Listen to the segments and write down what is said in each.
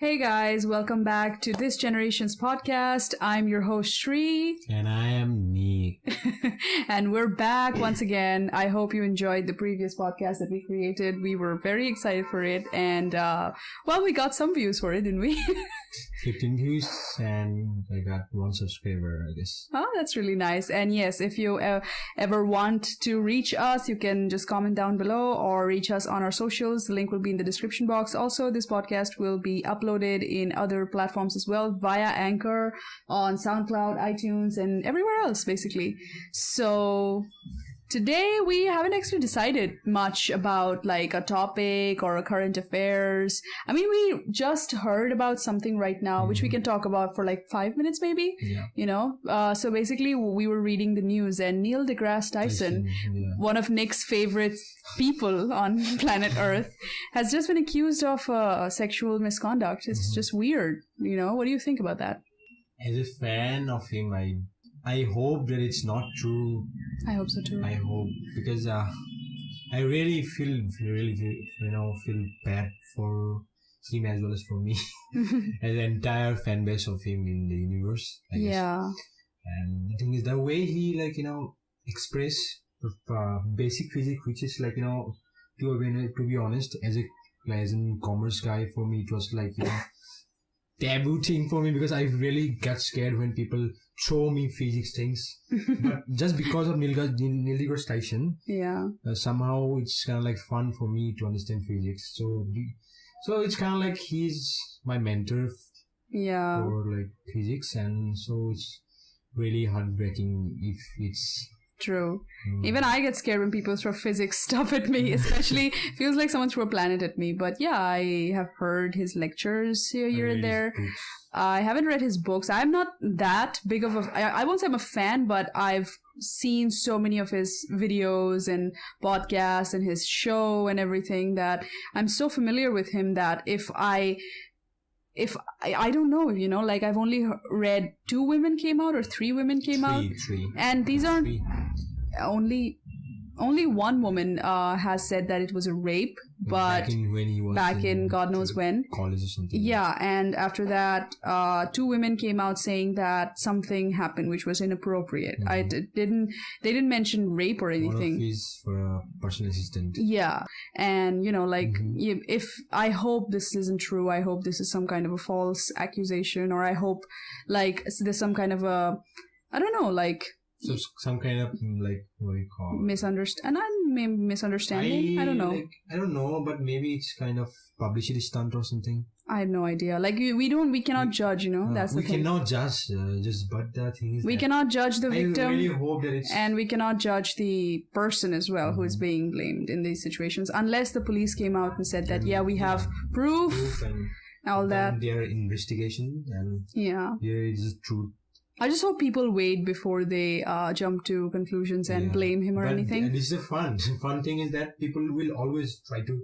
Hey guys, welcome back to this generation's podcast. I'm your host Shree. And I am Nick. And we're back once again. I hope you enjoyed the previous podcast that we created. We were very excited for it. And, we got some views for it, didn't we? 15 views and I got 1 subscriber, I guess. Oh, that's really nice. And yes, if you ever want to reach us, you can just comment down below or reach us on our socials. The link will be in the description box. Also, this podcast will be uploaded in other platforms as well via Anchor, on SoundCloud, iTunes, and everywhere else, basically. So today we haven't actually decided much about like a topic or a current affairs. I mean, we just heard about something right now, which we can talk about for like 5 minutes maybe. Yeah. You know, so basically we were reading the news and Neil Degrasse Tyson, one of Nick's favorite people on planet Earth, has just been accused of sexual misconduct. It's just weird. You know, what do you think about that? As a fan of him, I hope that it's not true. I hope so too. I hope, because I really feel bad for him as well as for me, as the entire fan base of him in the universe, I guess. Yeah. And the thing is, the way he express basic physics, which is to be honest, as a commerce guy, for me it was taboo thing for me, because I really got scared when people show me physics things. But just because of Neil Degrasse Tyson, somehow it's kind of fun for me to understand physics. So it's kind of he's my mentor for physics, and so it's really heartbreaking if it's true. Even I get scared when people throw physics stuff at me, especially feels like someone threw a planet at me. But yeah, I have heard his lectures here and there. I haven't read his books. I'm not that big of I won't say I'm a fan, but I've seen so many of his videos and podcasts and his show and everything that I'm so familiar with him that if I don't know, I've only read 2 women came out or 3 women came out. Three. And these aren't only one woman has said that it was a rape, but back in God knows when, college or something. Yeah, and after that, 2 women came out saying that something happened which was inappropriate. They didn't mention rape or anything. One of his for a personal assistant. Yeah, and if I hope this isn't true, I hope this is some kind of a false accusation, or I hope there's some kind of a, I don't know, so some kind of what do you call misunderstanding. I don't know. I don't know, but maybe it's kind of publicity stunt or something. I have no idea. We cannot judge. That's the thing. We cannot judge. But the thing is, we cannot judge the victim. I really hope that and we cannot judge the person as well who is being blamed in these situations, unless the police came out and said that we have proof and all that. Their investigation and there is truth. I just hope people wait before they jump to conclusions and blame him or anything. And this is the fun thing is that people will always try to,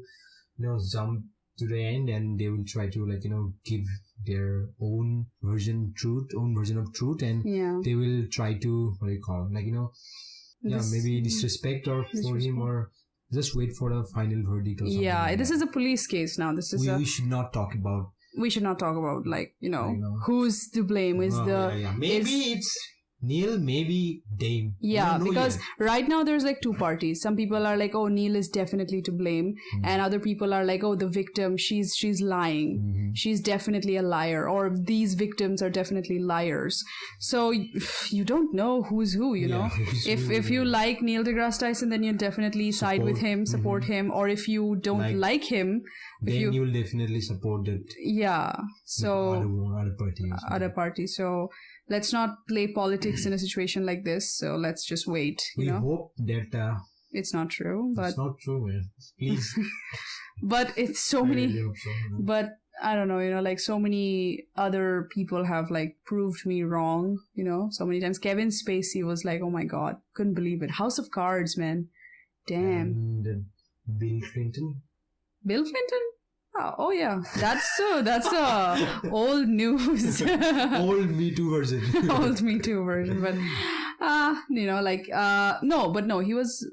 jump to the end, and they will try to, give their own version of truth, and they will try to, maybe disrespect or for him, or just wait for the final verdict or something. Yeah, this is a police case now. We should not talk about. We should not talk about who's to blame. Maybe it's Neil, maybe Dame. Yeah, because right now there's 2 parties. Some people are like, oh, Neil is definitely to blame, and other people are like, oh, the victim, she's lying. She's definitely a liar, or these victims are definitely liars. So you don't know who's who, know. If you like Neil Degrasse Tyson, then you definitely side with him, support him, or if you don't like him, then you will definitely support that. Yeah. So other party. So let's not play politics in a situation like this. So let's just wait. We hope that it's not true. But it's not true, man. Please. But it's so many. But I don't know. So many other people have proved me wrong. So many times. Kevin Spacey was like, oh my God, couldn't believe it. House of Cards, man. Damn. And Bill Clinton. Bill Clinton? Oh yeah, that's old news. Old Me Too version. Old Me Too version, but no, he was.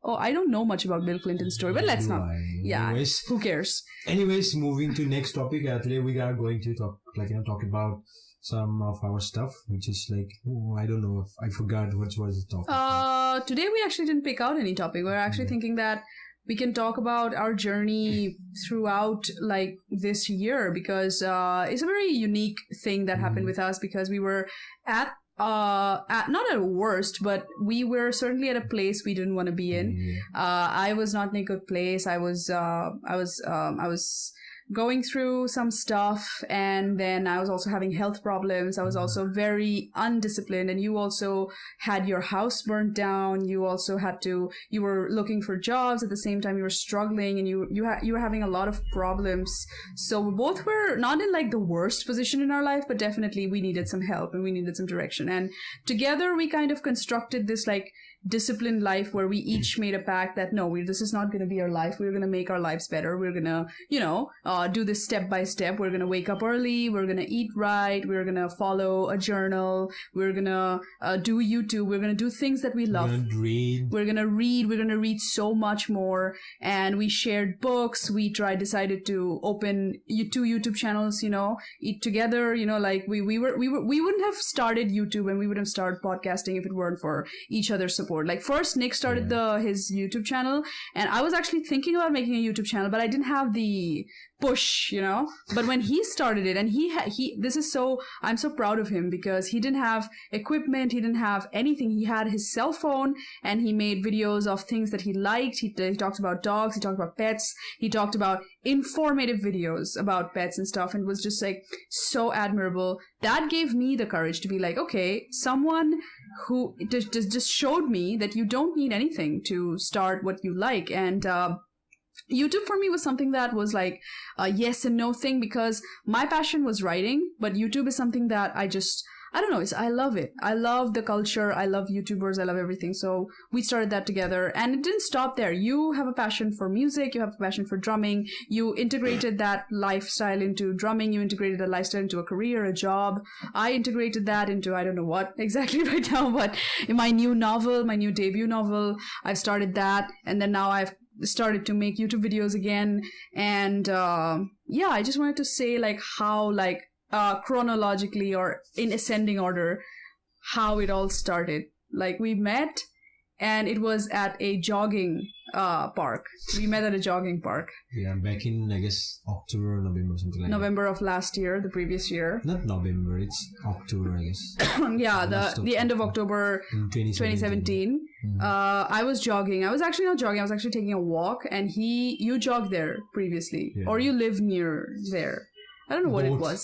Oh, I don't know much about Bill Clinton's story, but let's not. Yeah. Anyways, who cares? Anyways, moving to next topic. Today we are going to talk about some of our stuff, which is like, I don't know if I forgot what was the topic. Today we actually didn't pick out any topic. We're actually thinking that we can talk about our journey throughout like this year, because it's a very unique thing that happened with us, because we were at not at worst, but we were certainly at a place we didn't want to be in. I was not in a good place. I was going through some stuff, and then I was also having health problems. I was also very undisciplined, and you also had your house burnt down. You also you were looking for jobs at the same time. You were struggling, and you were having a lot of problems. So we both were not in like the worst position in our life, but definitely we needed some help and we needed some direction. And together we kind of constructed this like disciplined life where we each made a pact that this is not going to be our life. We're going to make our lives better. We're going to, do this step by step. We're going to wake up early. We're going to eat right. We're going to follow a journal. We're going to do YouTube. We're going to do things that we love. We're going to read. We're going to read so much more. And we shared books. We decided to open 2 YouTube channels, eat together, like we wouldn't have started YouTube and we wouldn't have started podcasting if it weren't for each other's support. Like first Nick started his YouTube channel, and I was actually thinking about making a YouTube channel, but I didn't have the push, but when he started it, and I'm so proud of him, because he didn't have equipment, he didn't have anything. He had his cell phone, and he made videos of things that he liked. He talked about dogs, he talked about pets, he talked about informative videos about pets and stuff, and it was just like so admirable. That gave me the courage to be like, okay, someone who just showed me that you don't need anything to start what you like. And YouTube for me was something that was like a yes and no thing, because my passion was writing, but YouTube is something that I don't know, I love it. I love the culture. I love YouTubers. I love everything. So we started that together, and it didn't stop there. You have a passion for music. You have a passion for drumming. You integrated that lifestyle into drumming. You integrated a lifestyle into a career, a job. I integrated that into, I don't know what exactly right now, but in my new debut novel, I've started that. And then now I've started to make YouTube videos again. And I just wanted to say like how like chronologically or in ascending order, how it all started. Like we met, and it was at a jogging park. We met at a jogging park. Yeah, back in, I guess, October or November, something like November of last year, the previous year. Not November, it's October, I guess. Yeah, the end of October 2017. I was jogging. I was actually not jogging. I was actually taking a walk, and you jogged there previously, or you live near there. I don't know what it was.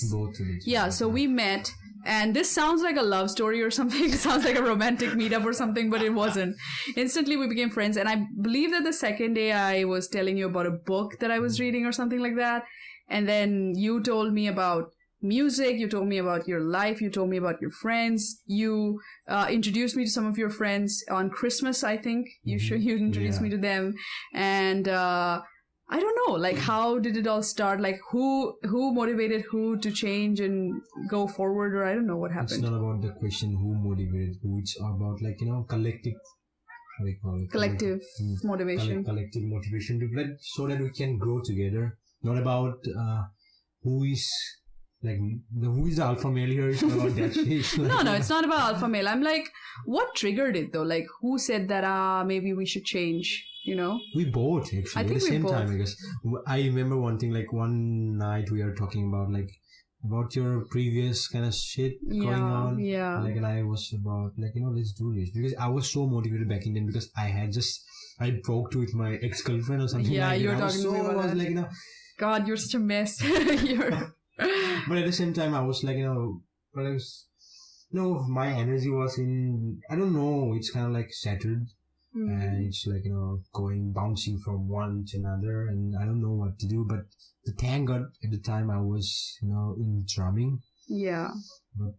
So we met, and this sounds like a love story or something. It sounds like a romantic meetup or something, but it wasn't. Instantly we became friends, and I believe that the second day I was telling you about a book that I was reading or something like that, and then you told me about music, you told me about your life, you told me about your friends, you introduced me to some of your friends on Christmas, I think. You introduced me to them, and I don't know, like, how did it all start? Like, who motivated who to change and go forward? Or I don't know what happened. It's not about the question who motivated who. It's about, like, collective, how do you call it? Collective motivation. Collective motivation so that we can grow together. Not about who is the alpha male here. It's not about that shit. No, it's not about alpha male. I'm like, what triggered it though? Like, who said that, maybe we should change? We both, actually, I think at the same time, I guess. I remember one thing, like one night we were talking about your previous kind of shit going on. Yeah. Like, and I was about, let's do this. Because I was so motivated back in then, because I broke with my ex-girlfriend or something. Yeah, like you were that. talking to me about that. God, you're such a mess. But at the same time, I was my energy was in, I don't know, it's kind of like shattered. And it's bouncing from one to another, and I don't know what to do. But thank God at the time I was, in drumming. Yeah. But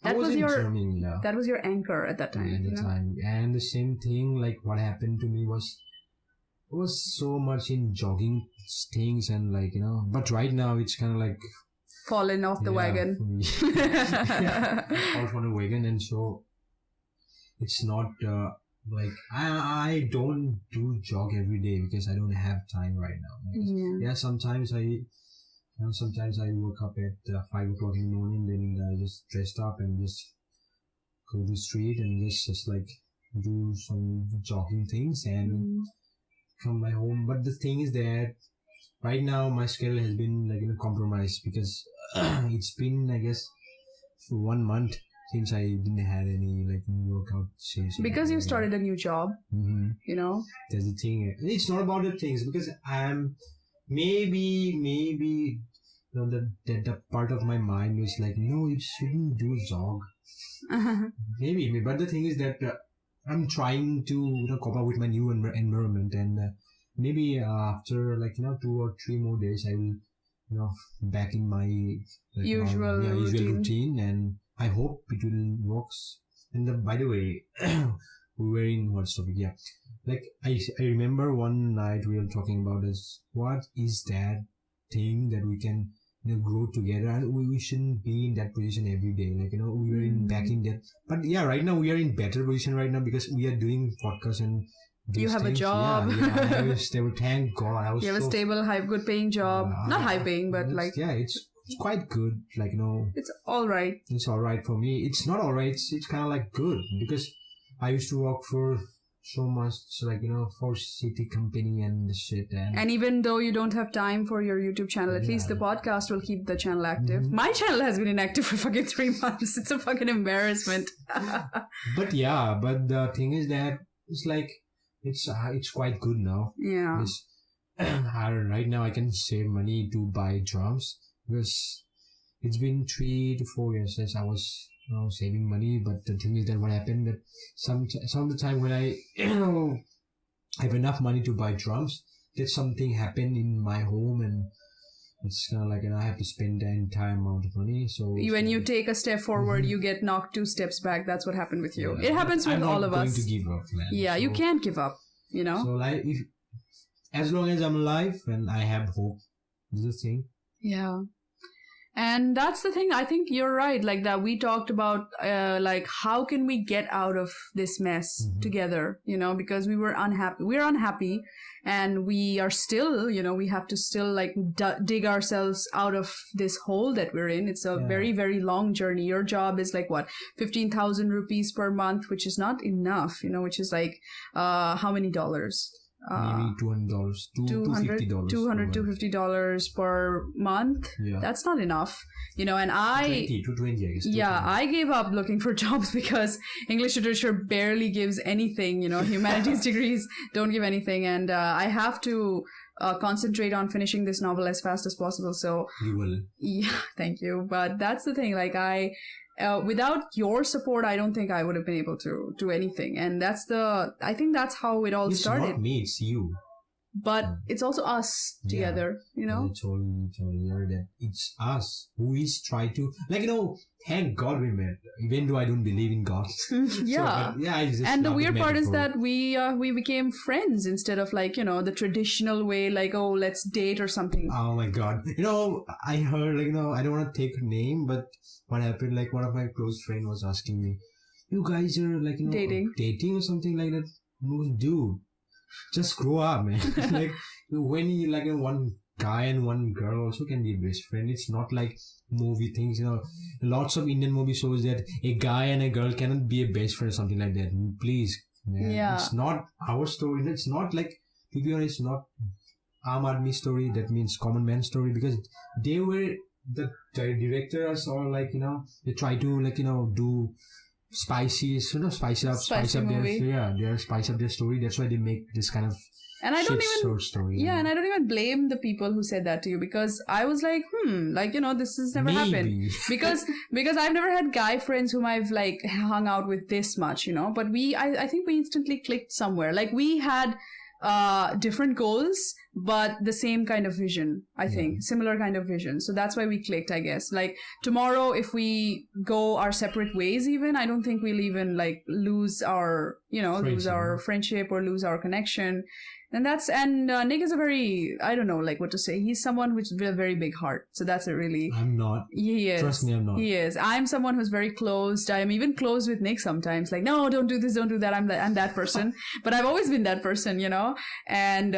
that was your drumming, yeah. That was your anchor at that time. At the time, and the same thing, like what happened to me was so much in jogging things and But right now it's kind of like fallen off the wagon. Off on the wagon, and so it's not. like I don't do jog every day because I don't have time right now. Yeah. Yeah, sometimes I wake up at 5 o'clock in the morning, then I just dressed up and just go to the street and just like do some jogging things and come my home. But the thing is that right now my schedule has been like compromised because it's been, I guess, for 1 month since I didn't had any like workout sessions. Because you started a new job, you know. There's the thing. It's not about the things because I'm maybe that part of my mind is like, no, you shouldn't do jog. Maybe, but the thing is that I'm trying to cope up with my new environment, and maybe after 2 or 3 more days I will back in my usual routine, and I hope it will work. And by the way, we were in what topic? Yeah, like I remember one night we were talking about this. What is that thing that we can grow together, and we shouldn't be in that position every day. We were back in that. But yeah, right now we are in better position right now because we are doing podcasts and you have things. A job. Yeah, I was stable. Thank God. You have a stable, good paying job. Not high paying, but it's quite good. It's all right. It's all right for me. It's not all right. It's kind of like good because I used to work for so much for city company and shit, and even though you don't have time for your YouTube channel, at least the podcast will keep the channel active. My channel has been inactive for fucking 3 months. It's a fucking embarrassment. But the thing is that it's quite good now. Yeah. Right now I can save money to buy drums because it's been 3 to 4 years since I was saving money. But the thing is that what happened that some of the time when I have enough money to buy drums, that something happened in my home and it's kind of like I have to spend the entire amount of money. So when you take a step forward, you get knocked 2 steps back. That's what happened with you. It happens with all of us. I'm not going to give up, man. Yeah, so, you can't give up. So as long as I'm alive and I have hope, this is the thing. Yeah. And that's the thing. I think you're right. Like that, we talked about how can we get out of this mess together? Because we were unhappy. We're unhappy, and we are still. We have to still dig ourselves out of this hole that we're in. It's a very, very long journey. Your job is 15,000 rupees per month, which is not enough. Which is how many dollars? Maybe $200, $250. $250 per month. Yeah. That's not enough. And I... 220, I guess. Yeah, I gave up looking for jobs because English literature barely gives anything. Humanities degrees don't give anything. And I have to concentrate on finishing this novel as fast as possible. So... You will. Yeah, thank you. But that's the thing. Without your support, I don't think I would have been able to do anything. And I think that's how it all started. It's not me, it's you. But it's also us together, I told you that it's us who is trying to, thank God we met, even though I don't believe in God. Yeah. And the weird part is that we became friends instead of the traditional way, let's date or something. Oh my God. I heard, I don't want to take a name, but what happened, one of my close friends was asking me, you guys are dating or something like that? No, dude. Just grow up, man. When you one guy and one girl also can be best friend. It's not like movie things, Lots of Indian movie shows that a guy and a girl cannot be a best friend or something like that. Please, man. Yeah. It's not our story. It's not to be honest, not Aam Aadmi story. That means common man story because they were the directors or they try to do spice up their story. That's why they make this kind of and I don't even story. Yeah, and I don't even blame the people who said that to you because I was like, this has never happened because I've never had guy friends whom I've hung out with this much, But I think we instantly clicked somewhere. We had different goals, but the same kind of vision, I think. Similar kind of vision. So that's why we clicked, I guess. Tomorrow, if we go our separate ways even, I don't think we'll even lose our, lose our friendship or lose our connection. And Nick is a very, I don't know, like what to say. He's someone with a very big heart. So that's a really... I'm not. He is. Trust me, I'm not. He is. I'm someone who's very closed. I'm even close with Nick sometimes. Like, no, don't do this, don't do that. I'm that person. But I've always been that person, you know? And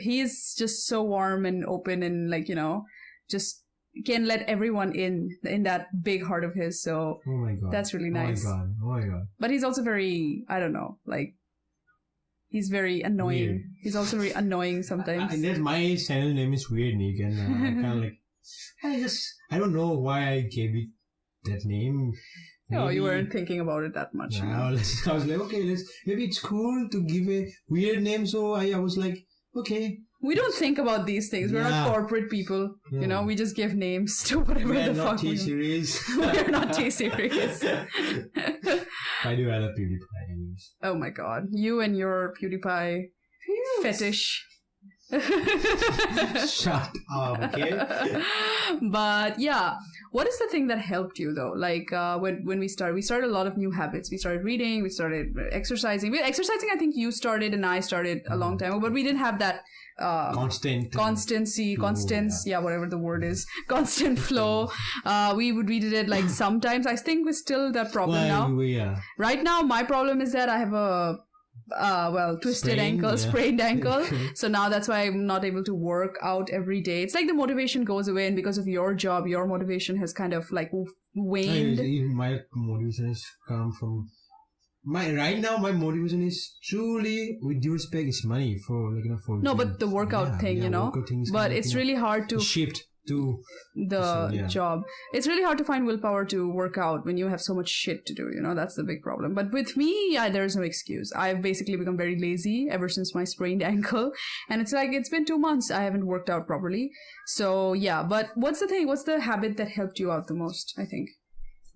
he's just so warm and open and like, you know, just can let everyone in that big heart of his. So Oh my god. that's really nice. Oh my god. But he's also very, I don't know, like, he's very annoying. Weird. He's also very annoying sometimes. That's my channel name is Weird Nick, and I kind of like, I don't know why I gave it that name. Oh, you weren't thinking about it that much. Yeah, I was like, okay, maybe it's cool to give a weird name. So I was like, okay. We don't think about these things. We're not corporate people. Yeah. You know, we just give names to whatever We're the not fuck we want. T-series. We're not T-series. I do have a PewDiePie. Oh my god. You and your PewDiePie fetish. Shut up, okay? But yeah, what is the thing that helped you though? Like when we started a lot of new habits. We started reading, we started exercising. Exercising, I think you started and I started a long time ago, but we didn't have that constancy, whatever the word is, constant flow. We did it like sometimes. I think we're still that problem now. Yeah. Right now, my problem is that I have a twisted ankle, sprained ankle. So now that's why I'm not able to work out every day. It's like the motivation goes away, and because of your job, your motivation has kind of like waned. My motivation has come from right now. My motivation is truly, with due respect, is money for for but the workout thing, you know. But it's really hard to shift to the job. It's really hard to find willpower to work out when you have so much shit to do, you know. That's the big problem. But with me, there's no excuse. I've basically become very lazy ever since my sprained ankle, and it's like it's been 2 months I haven't worked out properly. So yeah, but what's the thing? What's the habit that helped you out the most? I think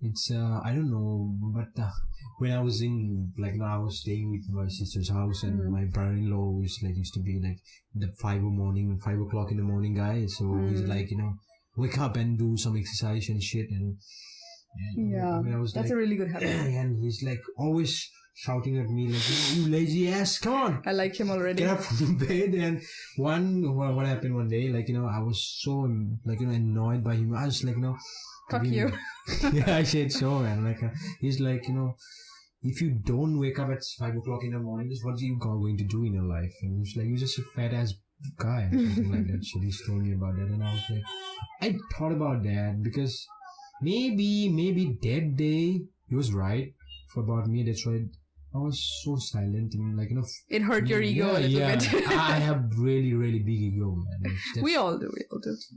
it's I don't know, but when I was I was staying with my sister's house, and my brother-in-law used to be like the 5 o'clock in the morning guy. So he's like, wake up and do some exercise and shit. And that's a really good habit. And he's like always shouting at me like, you lazy ass, come on. I like him already. Get up from the bed. And what happened one day, I was so annoyed by him. I was like, fuck you. Yeah, I said so, man. He's like, if you don't wake up at 5 o'clock in the morning, what are you going to do in your life? And he's like, you're just a fat ass guy, or something like that. So he's told me about that, and I was like, I thought about that because maybe that day he was right about me. That's why I was so silent and it hurt your ego a little bit. I have really, really big ego, man. We all do.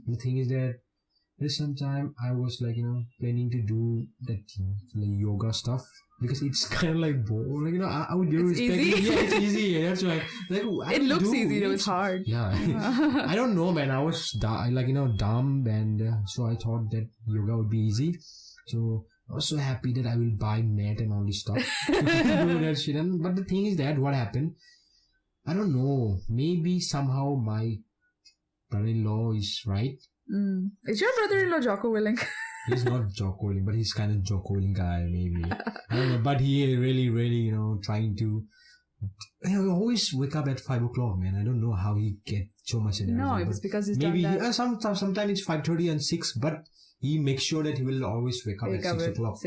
The thing is that there's some time I was planning to do that yoga stuff because it's kind of boring. I would do respect. Easy? Yeah, it's easy. That's why. It looks easy. It was hard. Yeah. I don't know, man. I was dumb, and so I thought that yoga would be easy. So I was so happy that I will buy mat and all this stuff to do that shit. But the thing is that what happened, I don't know. Maybe somehow my brother-in-law is right. Is your brother-in-law Jocko Willing? He's not Jocko Willing, but he's kind of Jocko Willing guy, maybe. I don't know, but he really, really, trying to. I always wake up at 5 o'clock, man. I don't know how he get so much energy. No, it's because he's maybe done that. Sometimes it's 5:30 and 6, but he makes sure that he will always wake up at 6 o'clock.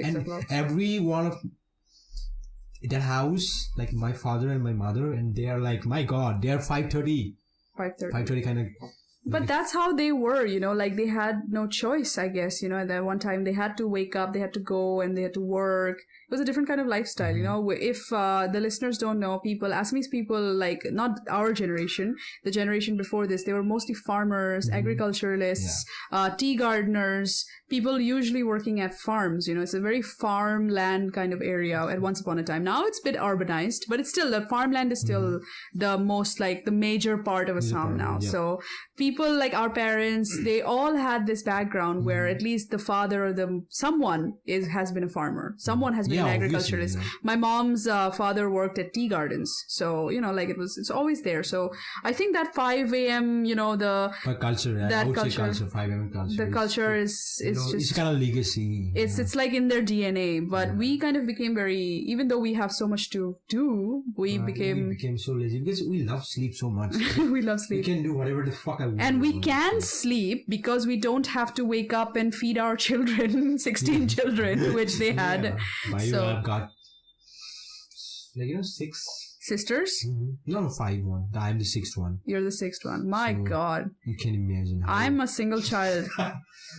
Every one of that house, like my father and my mother, and they are like, my God, they are 5:30. 5:30 kind of. But that's how they were, they had no choice, I guess, at that one time they had to wake up, they had to go and they had to work. It was a different kind of lifestyle, If the listeners don't know, Assamese people, not our generation, the generation before this, they were mostly farmers, agriculturalists, tea gardeners, people usually working at farms, it's a very farmland kind of area at once upon a time. Now it's a bit urbanized, but it's still, the farmland is still the most, the major part of Assam now. So people people like our parents, they all had this background where at least the father or someone has been a farmer. Someone has been an agriculturist. Yeah. My mom's father worked at tea gardens. So, like it's always there. So I think that 5 a.m., culture, that I would say culture, culture, 5 a.m. culture. The culture is just... It's kind of legacy. It's like in their DNA. But we kind of became even though we have so much to do, we became so lazy because we love sleep so much. We love sleep. We can do whatever the fuck I want. And we can sleep because we don't have to wake up and feed our children, 16 children, which they had. I've got 6 sisters? Mm-hmm. No, 5 one. I'm the 6th one. You're the 6th one. My God. You can imagine. I'm a single child.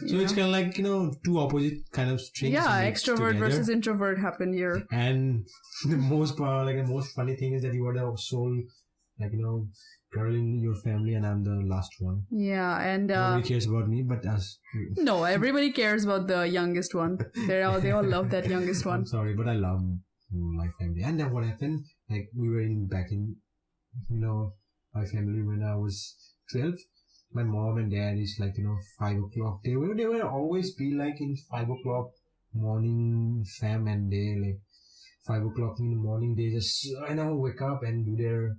So it's kind of like, two opposite kind of strings. Yeah, extrovert versus introvert happened here. And the most funny thing is that you are the sole, girl in your family, and I'm the last one. Yeah, and nobody cares about me, but us. No, everybody cares about the youngest one. They all love that youngest one. I'm sorry, but I love my family. And then what happened? We were back in, my family when I was 12. My mom and dad is 5 o'clock. They will always be in 5 o'clock morning fam, and they 5 o'clock in the morning they just wake up and do their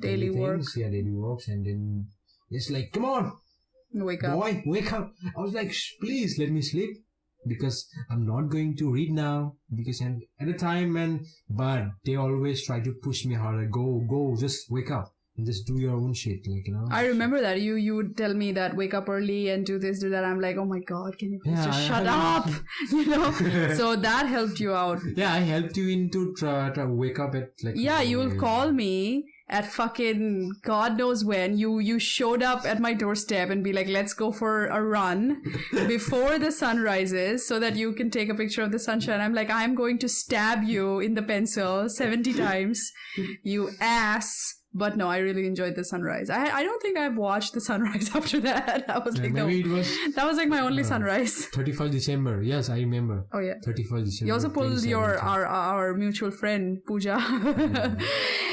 daily work. Yeah, daily works, and then it's come on, wake up, boy, wake up. I was please let me sleep because I'm not going to read now because at the time, but they always try to push me harder. Go, just wake up. And just do your own shit, I remember that you would tell me that wake up early and do this, do that. I'm like, oh my God, can you please just shut up? So that helped you out. Yeah, I helped you into try to wake up at Yeah, you will call me at fucking God knows when. You showed up at my doorstep and be like, let's go for a run before the sun rises so that you can take a picture of the sunshine. I'm like, I'm going to stab you in the pencil 70 times, you ass. But no, I really enjoyed the sunrise. I don't think I've watched the sunrise after that. I was that was my only sunrise. 31st December. Yes, I remember. Oh yeah. 31st December. You also pulled our mutual friend Pooja.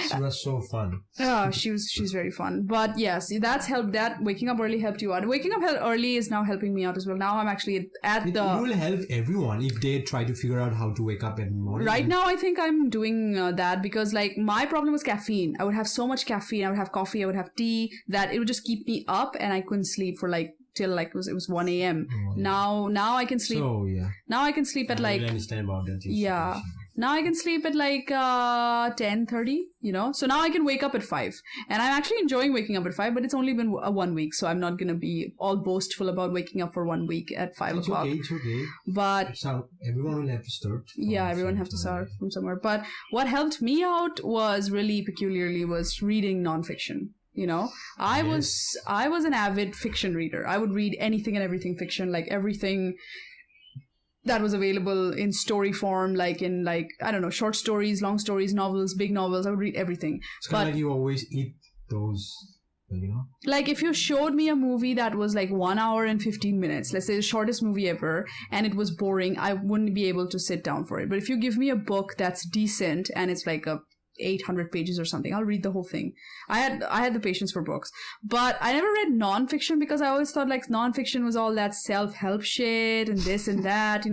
She was so fun. Yeah, she's very fun. But yes, that's helped. That waking up early helped you out. Waking up early is now helping me out as well. Now I'm actually it will help everyone if they try to figure out how to wake up in the morning. Right now, I think I'm doing that because my problem was caffeine. I would have so much caffeine. I would have coffee. I would have tea. That it would just keep me up, and I couldn't sleep for till it was 1 a.m. Now I can sleep. So yeah. Now I can sleep at I understand about that. Yeah. Now I can sleep at 10:30, So now I can wake up at 5. And I'm actually enjoying waking up at 5, but it's only been 1 week. So I'm not going to be all boastful about waking up for 1 week at 5 o'clock. It's okay. But so everyone will have to start. Yeah, everyone have to start from somewhere. But what helped me out was peculiarly reading nonfiction. I was an avid fiction reader. I would read anything and everything fiction, everything that was available in story form, in I don't know, short stories, long stories, novels, big novels. I would read everything. It's kind of like you always eat those, if you showed me a movie that was 1 hour and 15 minutes, let's say the shortest movie ever, and it was boring, I wouldn't be able to sit down for it. But if you give me a book that's decent and it's 800 pages or something, I'll read the whole thing. I had the patience for books, but I never read nonfiction because I always thought nonfiction was all that self-help shit and this and that,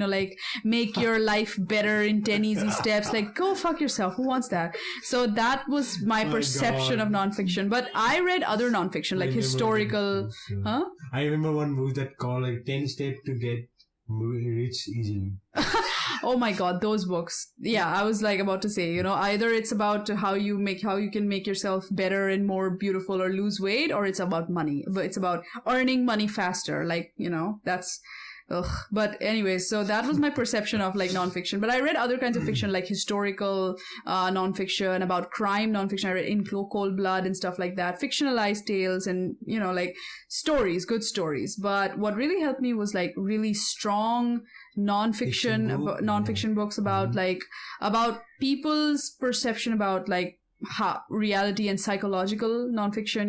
make your life better in 10 easy steps. Go fuck yourself. Who wants that? So that was my perception of nonfiction. But I read other nonfiction, historical. Huh? I remember one book that called 10 Steps to Get Rich Easily. Oh my God, those books. Yeah, I was about to say, either it's about how you can make yourself better and more beautiful or lose weight, or it's about money. But it's about earning money faster. That's... Ugh. But anyways, so that was my perception of nonfiction. But I read other kinds of fiction, historical nonfiction, about crime nonfiction. I read In Cold Blood and stuff like that. Fictionalized tales and, stories, good stories. But what really helped me was really strong nonfiction books about about people's perception about reality and psychological nonfiction,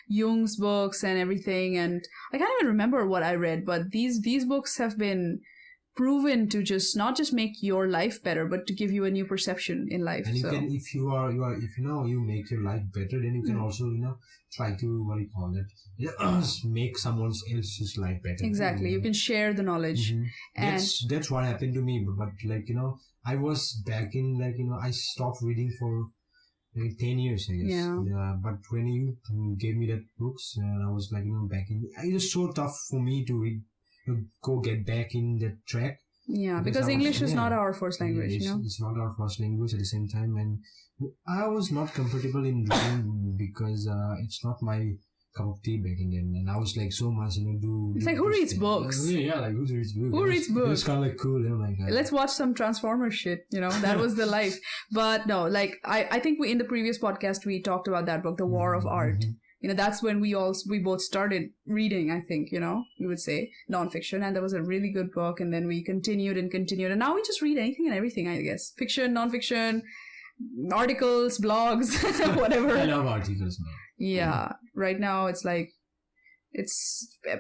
Jung's books and everything. And I can't even remember what I read, but these books have been proven to just not just make your life better, but to give you a new perception in life. And you can, if you make your life better, then you can also, try to, what do you call it, make someone else's life better. Exactly. You can share the knowledge. And that's what happened to me. But like, I was back in, like, I stopped reading for like 10 years, I guess. Yeah. But when you gave me that books, I was like, back in, it was so tough for me to read, to get back in that track. Yeah, because English is not our first language, It's not our first language at the same time. And I was not comfortable in reading because it's not my cup of tea back then. And I was like so much, It's like, who reads books? Yeah, like who reads books? Who reads books? It's kind of like cool. Oh my God. Let's watch some Transformers shit, that was the life. But no, like, I think in the previous podcast, we talked about that book, The War of Art. That's when we both started reading, I think, we would say, nonfiction. And that was a really good book. And then we continued. And now we just read anything and everything, I guess. Fiction, nonfiction, articles, blogs, whatever. I love articles, man. Yeah. Right now, it's like,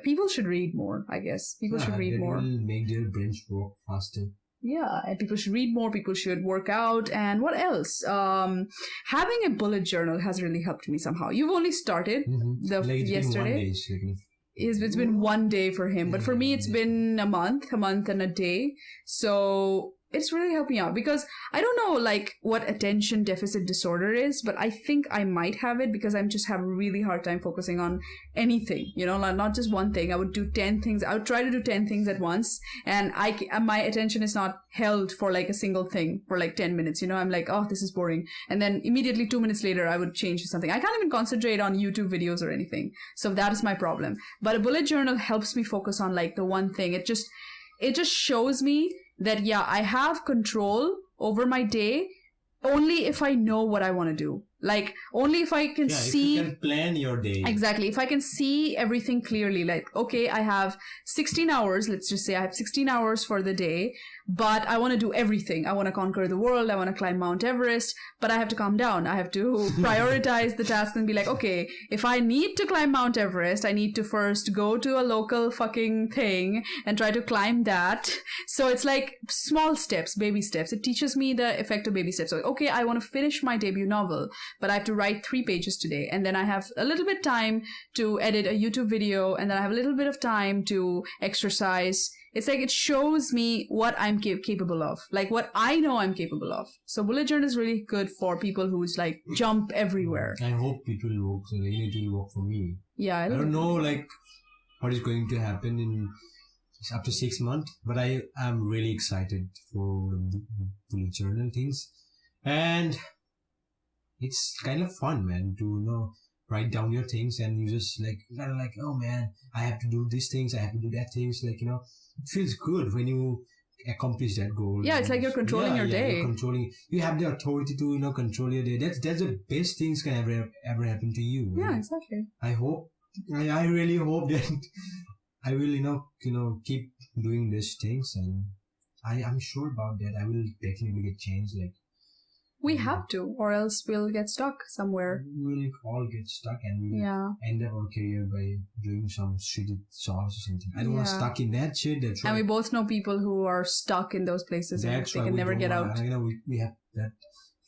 people should read more, I guess. People should read more. Will make their brains work faster. Yeah, and people should read more, people should work out, and what else? Having a bullet journal has really helped me somehow. You've only started yesterday. It's been one day for him, but for me it's been a month and a day. So it's really helped me out because I don't know like what attention deficit disorder is, but I think I might have it because I just have a really hard time focusing on anything, not just one thing. I would do 10 things. I would try to do 10 things at once, and my attention is not held for like a single thing for like 10 minutes. I'm like, oh, this is boring. And then immediately 2 minutes later, I would change to something. I can't even concentrate on YouTube videos or anything. So that is my problem. But a bullet journal helps me focus on like the one thing. It just shows me that, yeah, I have control over my day only if I know what I want to do. Like, only if I can see... if you can plan your day. Exactly. If I can see everything clearly, like, okay, I have 16 hours, let's just say I have 16 hours for the day, but I want to do everything. I want to conquer the world. I want to climb Mount Everest, but I have to calm down. I have to prioritize the task and be like, okay, if I need to climb Mount Everest, I need to first go to a local fucking thing and try to climb that. So it's like small steps, baby steps. It teaches me the effect of baby steps. So, okay, I want to finish my debut novel, but I have to write 3 pages today. And then I have a little bit time to edit a YouTube video. And then I have a little bit of time to exercise. It's like it shows me what I'm capable of, like what I know I'm capable of. So bullet journal is really good for people who's like jump everywhere. I hope it will work. So it will work for me. Yeah. I don't know like what is going to happen in up to 6 months, but I am really excited for bullet journal things. And it's kind of fun, man, to write down your things, and you just like kind of like, oh man, I have to do these things, I have to do that things, like it feels good when you accomplish that goal. Yeah, it's like you're controlling your day. You're controlling. You have the authority to control your day. That's the best things can ever happen to you. Yeah, right? Exactly. I really hope that I will keep doing these things, and I'm sure about that. I will definitely get changed. Like. We have to, or else we'll get stuck somewhere. We'll all get stuck, and we'll end up our career by doing some shitty jobs or something. I don't want to stuck in that shit. That's right. And we both know people who are stuck in those places and they can never get out. We have that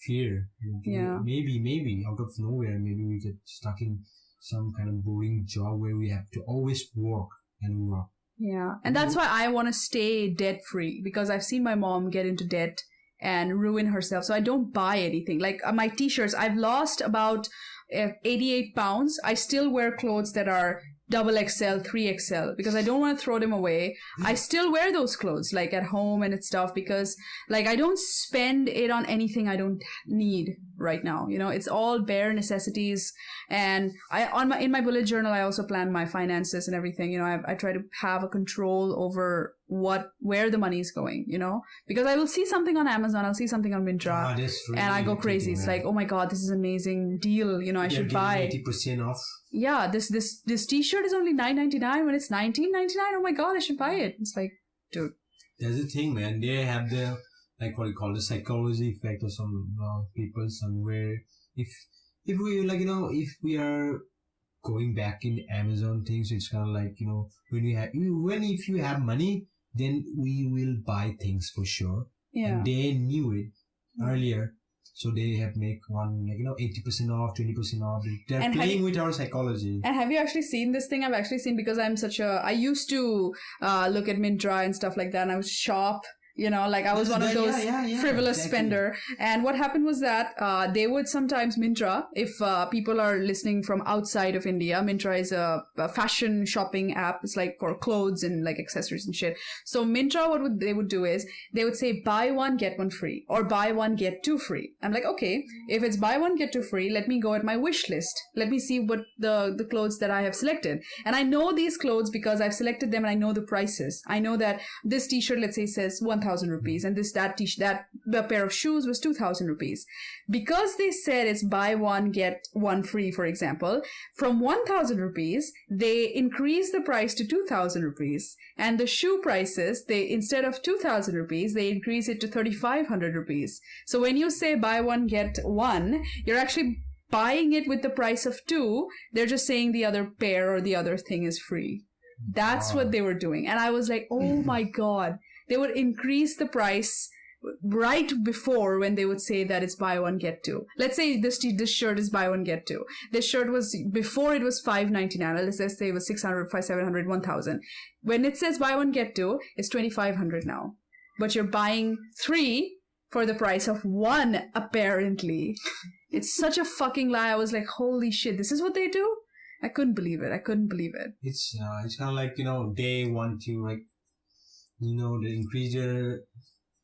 fear. Yeah. Maybe out of nowhere, maybe we get stuck in some kind of boring job where we have to always work and work. Yeah, and that's why I want to stay debt free, because I've seen my mom get into debt and ruin herself. So I don't buy anything. Like my t-shirts, I've lost about 88 pounds. I still wear clothes that are XXL, 3XL, because I don't want to throw them away. I still wear those clothes like at home and stuff, because like I don't spend it on anything I don't need right now. It's all bare necessities. And in my bullet journal, I also plan my finances and everything. I try to have a control over where the money is going, because I will see something on Amazon, I'll see something on Myntra, and I go crazy. It's like, oh my God, this is an amazing deal. I should buy 80% off. Yeah, this t-shirt is only $9.99 when it's $19.99. Oh my God, I should buy it. It's like, dude. There's a thing, man. They have the, like what you call the psychology effect of some people somewhere. If we if we are going back in Amazon things, it's kind of like, if you have money, then we will buy things for sure. Yeah. And they knew it earlier. So they have make one, 80% off, 20% off. They're And playing with our psychology. And have you actually seen this thing? I've actually seen, because I used to look at Myntra and stuff like that, and I would shop. I was one of those frivolous spender. And what happened was that they would sometimes, Myntra, if people are listening from outside of India, Myntra is a fashion shopping app. It's like for clothes and like accessories and shit. So Myntra, they would do is they would say buy one, get one free, or buy one, get two free. I'm like, okay, if it's buy one, get two free, let me go at my wish list. Let me see what the clothes that I have selected. And I know these clothes because I've selected them and I know the prices. I know that this t-shirt, let's say, says 1,000 rupees, and the pair of shoes was 2,000 rupees. Because they said it's buy one, get one free, for example, from 1,000 rupees, they increase the price to 2,000 rupees. And the shoe prices, instead of 2,000 rupees, they increase it to 3,500 rupees. So when you say buy one, get one, you're actually buying it with the price of two. They're just saying the other pair or the other thing is free. That's what they were doing. And I was like, oh my God. They would increase the price right before when they would say that it's buy one, get two. Let's say this shirt is buy one, get two. This shirt was, before it was $599. Let's say it was $600, $700, $1,000. When it says buy one, get two, it's $2,500 now. But you're buying three for the price of one, apparently. It's such a fucking lie. I was like, holy shit, this is what they do? I couldn't believe it. It's kind of like, they want to, they increase their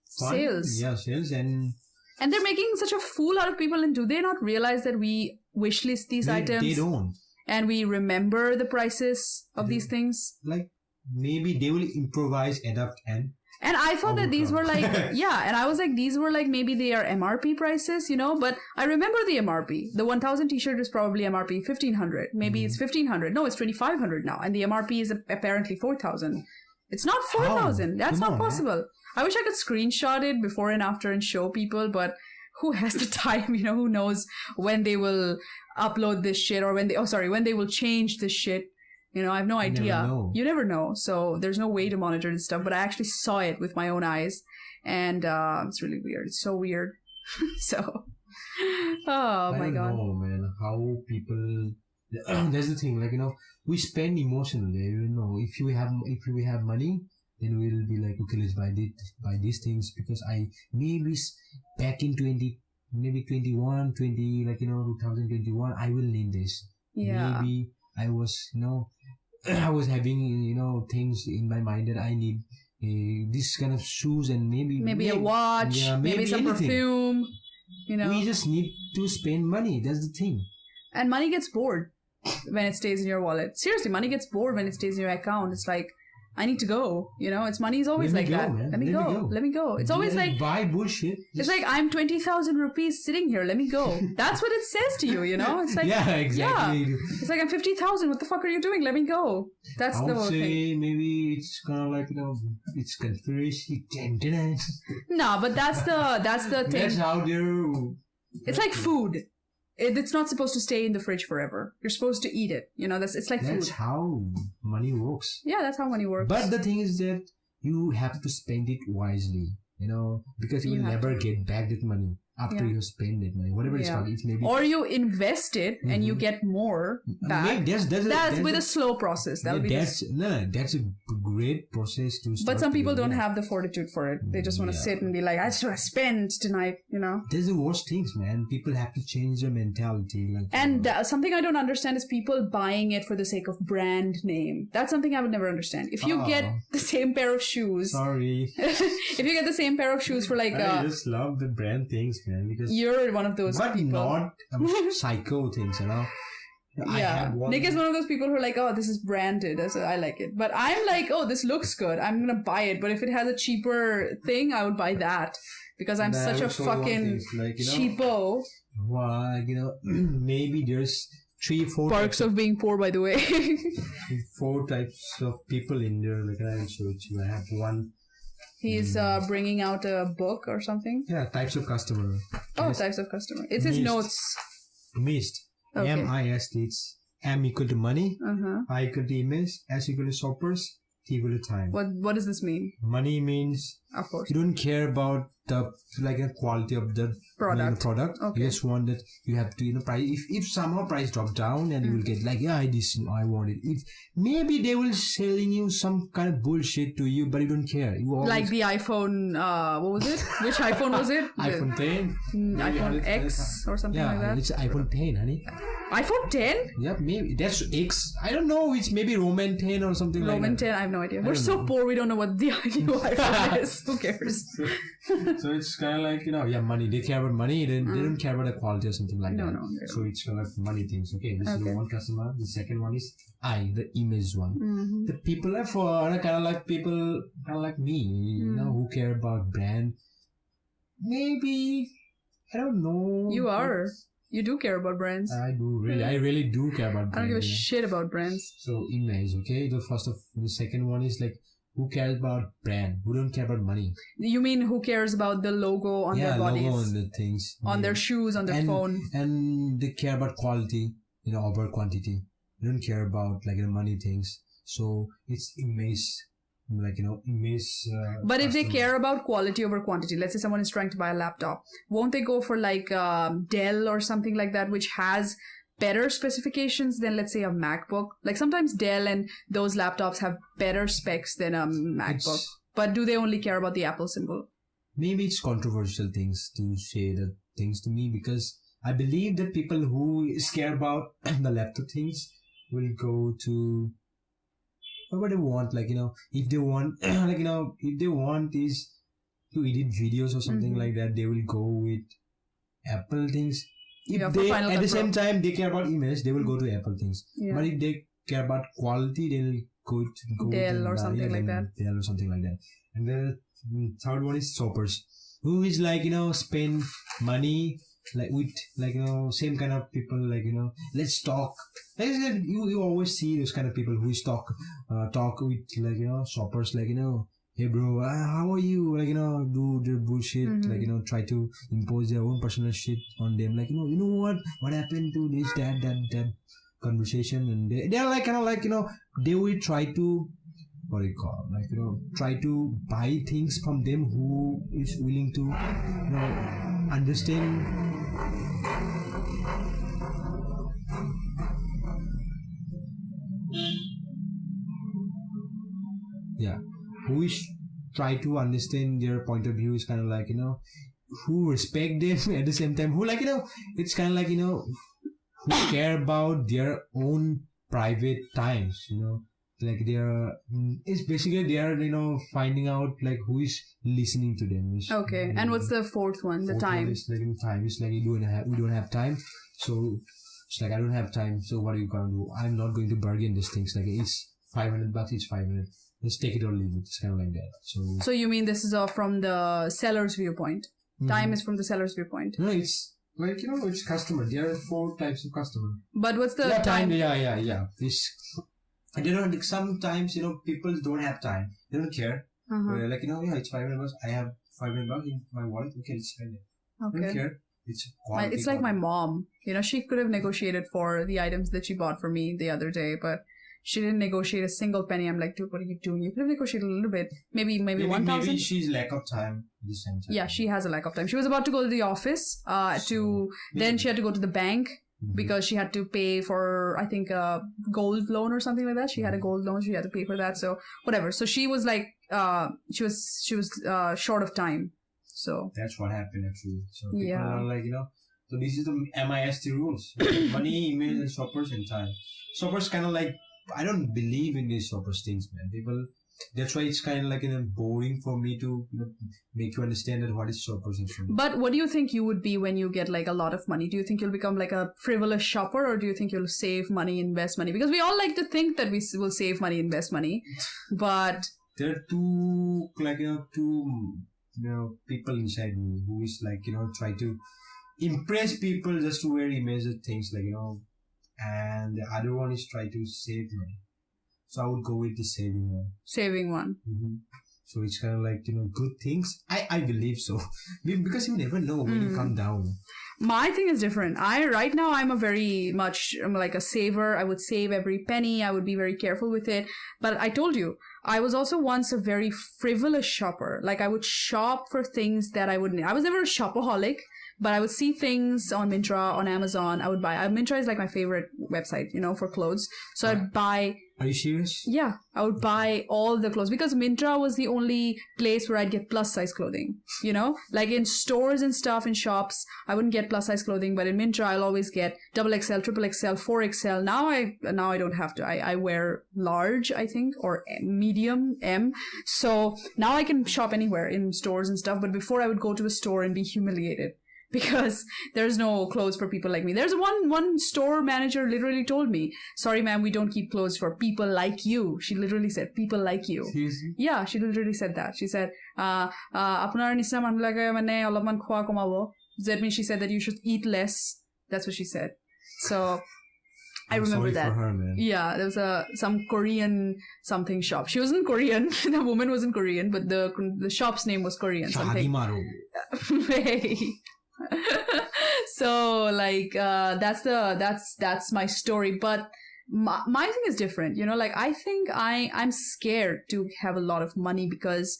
sales. Yeah, sales. And they're making such a fool out of people. And do they not realize that we wishlist these items? They don't. And we remember the prices of these things? Like, maybe they will improvise, adapt, and I thought that these were like, and I was like, these were like, maybe they are MRP prices, but I remember the MRP. The 1,000 t-shirt is probably MRP 1,500. Maybe it's 1,500. No, it's 2,500 now. And the MRP is apparently 4,000. It's not 4,000. That's not possible. Man. I wish I could screenshot it before and after and show people, but who has the time? Who knows when they will upload this shit, or when they will change this shit. I have no idea. You never know. So there's no way to monitor this stuff, but I actually saw it with my own eyes, and it's really weird. It's so weird. So, oh my God. I don't know, man, how people, that's the thing, we spend emotionally, if we have money, then we'll be like, okay, let's buy these things, because maybe back in 2021, 2021, I will need this. Yeah. Maybe I was, I was having, things in my mind that I need this kind of shoes, and maybe a watch, maybe some anything. Perfume, We just need to spend money. That's the thing. And money gets bored when it stays in your wallet. Seriously, money gets bored when it stays in your account. It's like, I need to go. Money is always like that. Man. Let me go. It's always like, buy bullshit. It's like, I'm 20,000 rupees sitting here. Let me go. That's what it says to you. It's like, yeah, exactly. Yeah. It's like, I'm 50,000. What the fuck are you doing? Let me go. That's the whole thing. I would say maybe it's kind of like, it's conspiracy. No, but that's the thing. That's how they're... It's like food. It's not supposed to stay in the fridge forever. You're supposed to eat it. It's like food. That's how money works. Yeah, that's how money works. But the thing is that you have to spend it wisely, because you will never get back that money after you spend it money. Whatever it's called. It's maybe... Or you invest it and you get more back. That's with a slow process. That's a great process to start. But some people don't have the fortitude for it. They just want to sit and be like, I just want to spend tonight, There's the worst things, man. People have to change their mentality. Something I don't understand is people buying it for the sake of brand name. That's something I would never understand. If you get the same pair of shoes... Sorry. If you get the same pair of shoes for like... I just love the brand things, man. Because you're one of those people. But not psycho things, Yeah. Nick is one of those people who are like, oh, this is branded, so I like it. But I'm like, oh, this looks good. I'm going to buy it. But if it has a cheaper thing, I would buy that. Because I'm such a fucking cheapo. Well, maybe there's 3-4 perks of being poor, by the way. 4 types of people in there. I'll show it to you. I have one. He's bringing out a book or something. Yeah, types of customer. Oh, types of customer. It's his notes. Mist. Okay. MIST. It's M equal to money. I equal to image. S equal to shoppers. equal to time. What does this mean? Money means Of course. you don't care about the quality of the product. Okay. You just want that you have to price. If somehow price drop down and you will get I want it. If maybe they will selling you some kind of bullshit to you, but you don't care. You always, Like the iPhone. What was it? Which iPhone was it? iPhone 10, iPhone X or something like that. It's iPhone 10, honey. iPhone 10? Yeah, maybe that's X. I don't know. It's maybe Roman 10 or something like that. Roman 10, I have no idea. We're so poor, we don't know what the new iPhone is. Who cares? So it's kind of like, money. They care about money. They don't care about the quality or something like that. No. So it's kind of money things. Okay, this is the one customer. The second one is the image one. Mm-hmm. The people are kind of like people kind of like me, who care about brand. Maybe, I don't know. You are. You do care about brands. I do really. I really do care about brands. I don't give a shit about brands. So image, okay. The second one is like, who cares about brand? Who don't care about money? You mean who cares about the logo on their bodies? Logo on the things. On their shoes, on their phone. And they care about quality, over quantity. They don't care about money things. So it's image, image. But if they care about quality over quantity, let's say someone is trying to buy a laptop, won't they go for Dell or something like that, which has better specifications than, let's say, a MacBook? Like sometimes Dell and those laptops have better specs than a MacBook. But do they only care about the Apple symbol? Maybe it's controversial things to say the things to me, because I believe that people who care about the laptop things will go to what they want. If they want, if they want is to edit videos or something like that, they will go with Apple things. If they at the same time they care about image, they will go to Apple things. Yeah. But if they care about quality, they will go Dell or something like that. Dell or something like that. And the third one is shoppers, who is spend money with same kind of people, let's talk. Like I said, you always see those kind of people who talk with shoppers, hey bro, how are you? Do the bullshit, try to impose their own personal shit on them. You know what happened to this, that conversation, and they're they will try to, try to buy things from them who is willing to, understand. Yeah. Who is try to understand their point of view, is kind of who respect them at the same time, who it's kind of who care about their own private times, it's basically they are finding out who is listening to them. Okay. And what's the fourth one? The time. It's time. It's we don't have time, so it's I don't have time, so what are you gonna do? I'm not going to bargain these things. It's $500, it's 500. Let's take it or leave it. It's kind of like that. So you mean this is from the seller's viewpoint? Time is from the seller's viewpoint. No, it's it's customer. There are 4 types of customer. But what's the time? Yeah. They don't. Sometimes people don't have time. They don't care. It's $500. I have $500 in my wallet. Okay, let's spend it. Okay. They don't care. It's like my mom. She could have negotiated for the items that she bought for me the other day, but she didn't negotiate a single penny. I'm like, dude, what are you doing? You could have negotiated a little bit. Maybe 1,000. Maybe she's lack of time at the same time. Yeah, she has a lack of time. She was about to go to the office then she had to go to the bank because she had to pay for, I think, a gold loan or something like that. She had a gold loan. She had to pay for that. So whatever. So she was she was short of time. So that's what happened actually. So people are so this is the MIST rules: money, email, and shoppers, and time. Shoppers kind of I don't believe in these shoppers things, man. That's why it's kind of boring for me to make you understand that what is shoppers actually. But what do you think you would be when you get a lot of money? Do you think you'll become a frivolous shopper, or do you think you'll save money, invest money? Because we all like to think that we will save money, invest money, but there are two people inside me who is try to impress people just to wear images things and the other one is try to save money. So I would go with the saving one. Saving one. Mm-hmm. So it's kind of good things. I believe so. Because you never know when you come down. My thing is different. Right now I'm I'm like a saver. I would save every penny. I would be very careful with it. But I told you, I was also once a very frivolous shopper. Like I would shop for things that I wouldn't. I was never a shopaholic, but I would see things on Myntra, on Amazon. I would buy. Myntra is like my favorite website, for clothes. So I'd buy. Are you serious? Yeah, I would buy all the clothes because Myntra was the only place where I'd get plus size clothing. Like in stores and stuff in shops, I wouldn't get plus size clothing, but in Myntra I'll always get XXL, XXL, 4XL. Now I don't have to. I wear large, I think, or medium, M. So now I can shop anywhere in stores and stuff. But before I would go to a store and be humiliated, because there's no clothes for people like me. There's one store manager literally told me, sorry ma'am, we don't keep clothes for people like you. She literally said, people like you. Seriously? Yeah, she literally said that. She said, apnar nisna manulage mane olaman khwa komabo. That means she said that you should eat less. That's what she said. So I remember that. For her, man. Yeah, there was some Korean something shop. She wasn't Korean. The woman wasn't Korean, but the shop's name was Korean. Something. Hey. So like that's my story, but my thing is different. Like I think I'm scared to have a lot of money because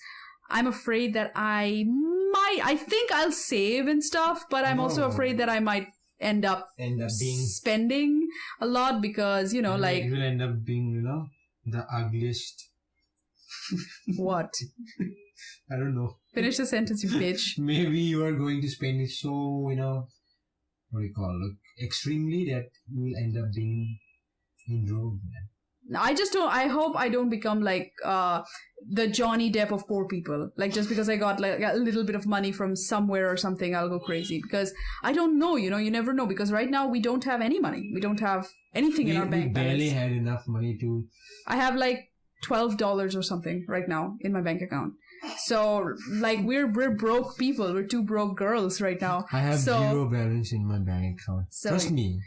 I'm afraid that I think I'll save and stuff, but I'm also afraid that I might end up being spending a lot because like you will end up being the ugliest. What? I don't know. Finish the sentence, you bitch. Maybe you are going to spend it so, what do you call it, extremely that you will end up being in road, man. I hope I don't become like the Johnny Depp of poor people. Like just because I got like a little bit of money from somewhere or something, I'll go crazy. Because I don't know, you never know. Because right now we don't have any money. We don't have anything in our bank balance. We barely had enough money to... I have like $12 or something right now in my bank account. So like we're broke people. We're two broke girls right now. I have zero balance in my bank account. Trust me.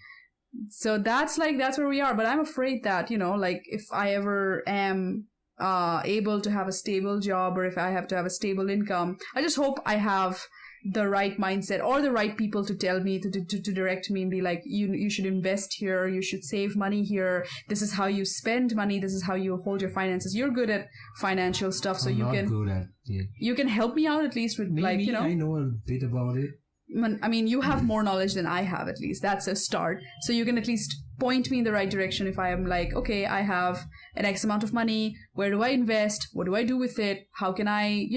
So that's where we are. But I'm afraid that, like if I ever am able to have a stable job or if I have to have a stable income, I just hope I have the right mindset or the right people to tell me, to direct me and be like, you should invest here, you should save money here, this is how you spend money, this is how you hold your finances. You're good at financial stuff, so you can help me out at least with maybe I know a bit about it. I mean, you have more knowledge than I have, at least. That's a start. So you can at least point me in the right direction if I am like, okay, I have an X amount of money. Where do I invest? What do I do with it? How can I,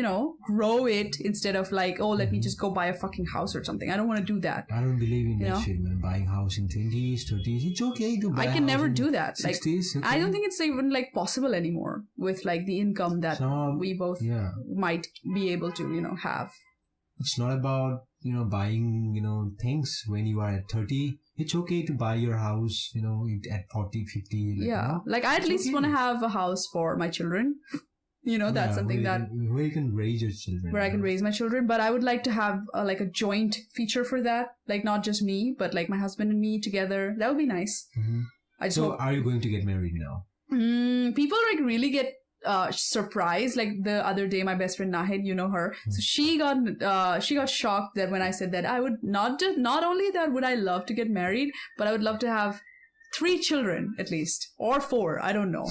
grow it instead of like, oh, let me just go buy a fucking house or something. I don't want to do that. I don't believe in that shit, man. Buying a house in 20s, 30s. It's okay to buy I can never do that. 60s, like, okay. I don't think it's even like possible anymore with like the income that we both might be able to, have. It's not about, buying, things when you are at 30. It's okay to buy your house, at 40, 50. Like I at least want to have a house for my children. That's something where you can raise your children. Where I can raise my children. But I would like to have like a joint feature for that. Like not just me, but like my husband and me together. That would be nice. Mm-hmm. Are you going to get married now? People like really get surprised. Like the other day, my best friend Nahid, you know her, so she got shocked that when I said that I would not only that would I love to get married, but I would love to have 3 children at least, or 4, I don't know,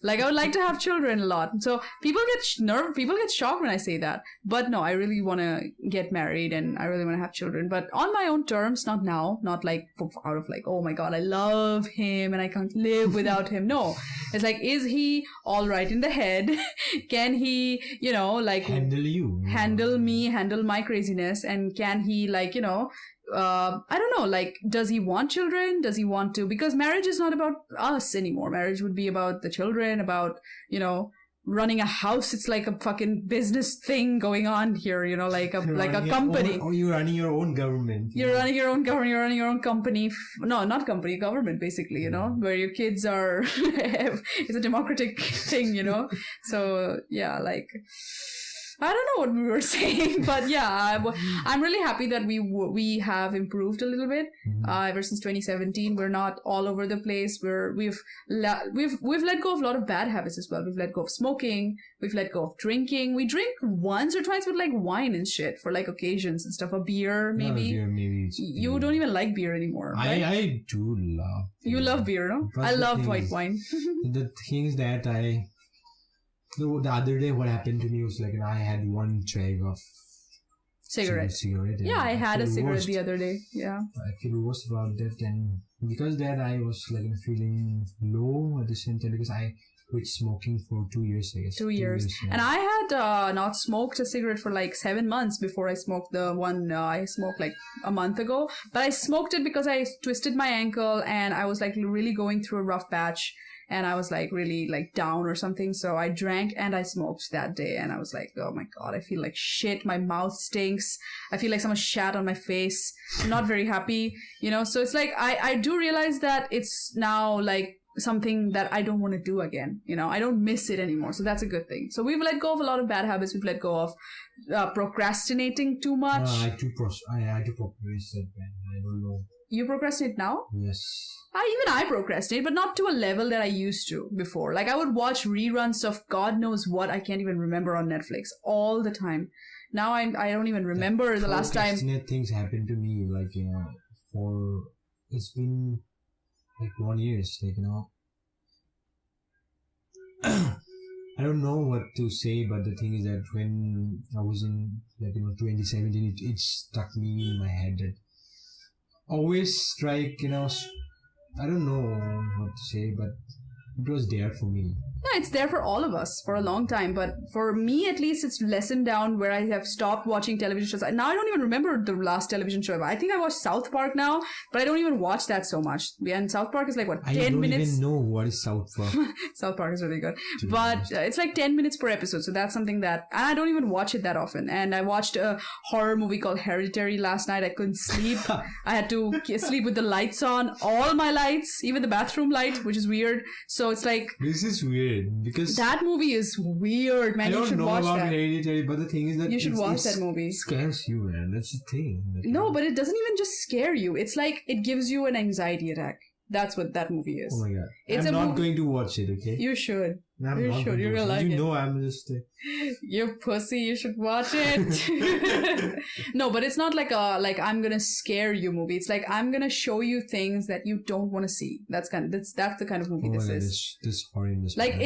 like I would like to have children a lot. So people get shocked when I say that, but no, I really want to get married and I really want to have children, but on my own terms, not now, not like out of like, oh my god, I love him and I can't live without him. No, it's like, is he all right in the head? Can he, like handle me, handle my craziness, and can he like, I don't know, like, does he want children? Does he want to? Because marriage is not about us anymore. Marriage would be about the children, about, running a house. It's like a fucking business thing going on here, like a company. Or you're running your own government. You're running your own government. You're running your own company. No, not company, government, basically, where your kids are, it's a democratic thing, So, yeah, like... I don't know what we were saying, but yeah, I'm really happy that we have improved a little bit. Ever since 2017, we're not all over the place. We've let go of a lot of bad habits as well. We've let go of smoking. We've let go of drinking. We drink once or twice with like wine and shit for like occasions and stuff. A beer, maybe. Yeah, maybe. You don't even like beer anymore, right? I do love. You love beer, no? I love white wine. The thing is that the other day, what happened to me was like, I had one drag of Cigarette. And Yeah, I had a feel cigarette worst. the other day. Yeah. I feel worse about that, and because that I was like feeling low at the same time because I quit smoking for 2 years, I guess. 2 years. Yeah. And I had not smoked a cigarette for like 7 months before I smoked the one I smoked like a month ago. But I smoked it because I twisted my ankle and I was like really going through a rough patch. And I was like really like down or something. So I drank and I smoked that day. And I was like, oh my God, I feel like shit. My mouth stinks. I feel like someone shat on my face. I'm not very happy, you know? So it's like, I do realize that it's now like something that I don't want to do again. You know, I don't miss it anymore. So that's a good thing. So we've let go of a lot of bad habits. We've let go of procrastinating too much. I had to procrastinate, man. I don't know. You procrastinate now? Yes. Even I procrastinate, but not to a level that I used to before. Like I would watch reruns of God knows what I can't even remember on Netflix all the time. Now I don't even remember the last time. Things happened to me like it's been like 1 year. Like I don't know what to say, but the thing is that when I was in 2017, it stuck me in my head that always strike I don't know what to say, but it was there for me. Yeah, it's there for all of us for a long time. But for me, at least, it's lessened down where I have stopped watching television shows. Now I don't even remember the last television show ever. I think I watched South Park now, but I don't even watch that so much. And South Park is like, 10 minutes? I don't even know what is South Park. South Park is really good. But it's like 10 minutes per episode. So that's something that... And I don't even watch it that often. And I watched a horror movie called Hereditary last night. I couldn't sleep. I had to sleep with the lights on. All my lights, even the bathroom light, which is weird. So it's like... This is weird because... That movie is weird, man. You should watch that. I don't know about Hereditary, but the thing is that... You should watch that movie. It scares you, man. That's the thing. No, but it doesn't even just scare you. It's like it gives you an anxiety attack. That's what that movie is. Oh my God. I'm not going to watch it, okay? You should. You should. You're gonna like it. You know I'm just... You pussy, you should watch it. No, but it's not like I'm gonna scare you movie. It's like I'm gonna show you things that you don't want to see. That's the kind of movie this is. This horrendous. Like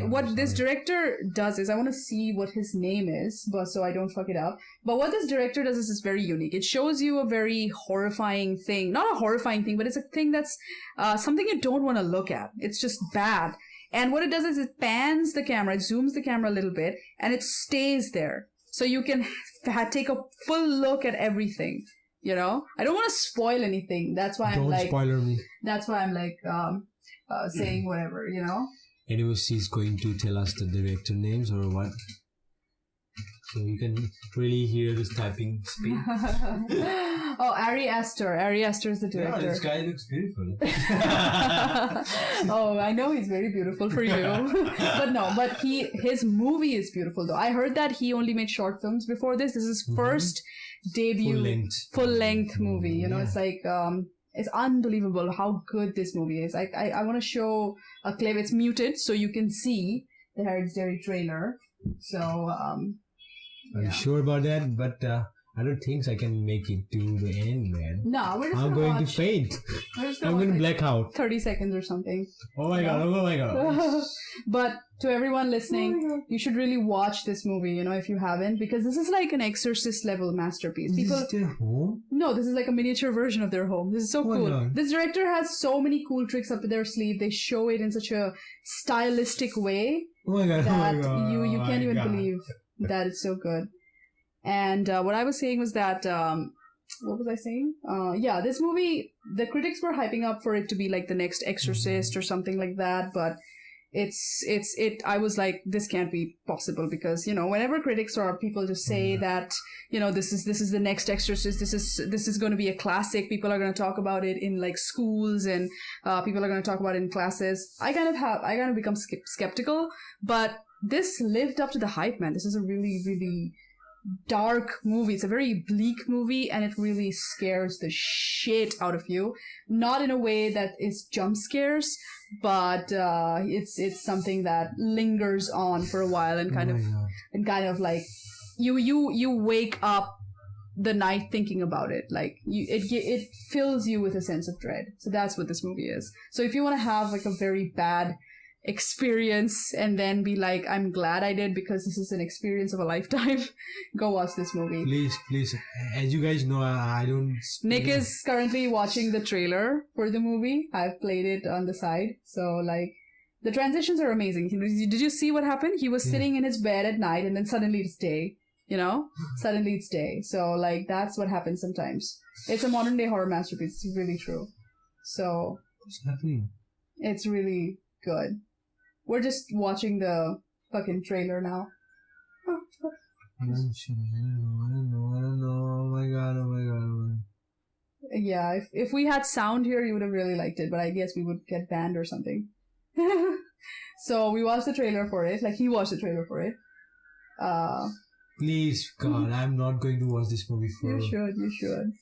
what this director does is I want to see what his name is, but so I don't fuck it up. But what this director does is very unique. It shows you a very horrifying thing. Not a horrifying thing, but it's a thing that's something you don't want to look at. It's just bad. And what it does is it pans the camera, it zooms the camera a little bit, and it stays there. So you can take a full look at everything, you know? I don't want to spoil anything. That's why I'm like... Don't spoiler me. That's why I'm like saying whatever, you know? Anyways, she's going to tell us the director names or what? So you can really hear this typing speed. Oh, Ari Aster. Ari Aster is the director. Yeah, this guy looks beautiful. Oh, I know he's very beautiful for you. but his movie is beautiful though. I heard that he only made short films before this. This is his first debut full-length movie. You know, it's like it's unbelievable how good this movie is. I want to show a clip. It's muted so you can see the Hereditary trailer. So Are you sure about that? But I don't think I can make it to the end, man. No, we're just I'm going to faint. I'm going to black out. 30 seconds or something. Oh my God, oh my God. But to everyone listening, you should really watch this movie, you know, if you haven't, because this is like an Exorcist level masterpiece. Is this their home? No, this is like a miniature version of their home. This is so cool. God. This director has so many cool tricks up their sleeve. They show it in such a stylistic way that you can't even believe that it's so good. And what I was saying was that, what was I saying? Yeah, this movie, the critics were hyping up for it to be like the next Exorcist or something like that, but I was like, this can't be possible because, you know, whenever critics or people just say that, you know, this is the next Exorcist, this is going to be a classic, people are going to talk about it in like schools and people are going to talk about it in classes, I kind of become skeptical, but this lived up to the hype, man. This is a really, really dark movie. It's a very bleak movie and it really scares the shit out of you. Not in a way that is jump scares, but it's something that lingers on for a while and kind of like you wake up the night thinking about it. Like it fills you with a sense of dread. So that's what this movie is. So if you want to have like a very bad experience and then be like, I'm glad I did because this is an experience of a lifetime, go watch this movie. Please. As you guys know, I don't... Nick is currently watching the trailer for the movie. I've played it on the side. So, like, the transitions are amazing. Did you see what happened? He was sitting in his bed at night and then suddenly it's day. You know? Suddenly it's day. So, like, that's what happens sometimes. It's a modern day horror masterpiece. It's really true. So... What's happening? It's really good. We're just watching the fucking trailer now. I don't know. Oh my god. Yeah, if we had sound here, you would have really liked it, but I guess we would get banned or something. So we watched the trailer for it. Like, he watched the trailer for it. Please, God, I'm not going to watch this movie for... You should.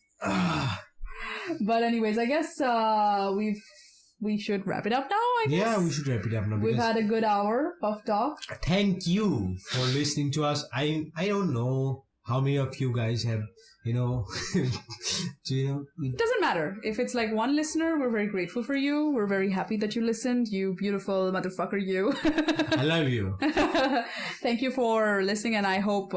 But anyways, I guess we should wrap it up now, I guess. Yeah, we should wrap it up now. We've had a good hour of talk. Thank you for listening to us. I don't know how many of you guys have, it doesn't matter. If it's like one listener, we're very grateful for you. We're very happy that you listened. You beautiful motherfucker, you. I love you. Thank you for listening, and I hope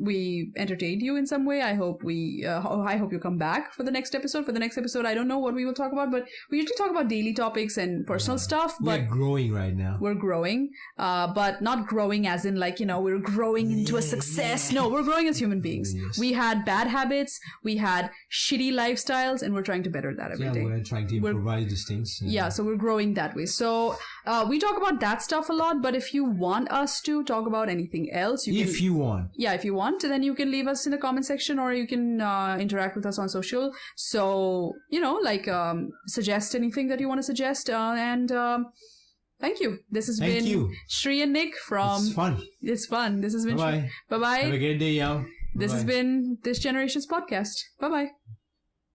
we entertained you in some way. I hope I hope you come back for the next episode. For the next episode, I don't know what we will talk about, but we usually talk about daily topics and personal stuff. But we're growing right now. We're growing, but not growing as in like, we're growing into a success. No, we're growing as human beings. Yes. We had bad habits, we had shitty lifestyles, and we're trying to better that every day. We're trying to improvise these things. Yeah, so we're growing that way. So we talk about that stuff a lot, but if you want us to talk about anything else, if you want, then you can leave us in the comment section, or you can interact with us on social. So, suggest anything that you want to suggest, and thank you. This has been Shree and Nick from... It's fun. This has been... Bye-bye. Bye-bye. Have a great day, y'all. This has been This Generation's podcast. Bye-bye.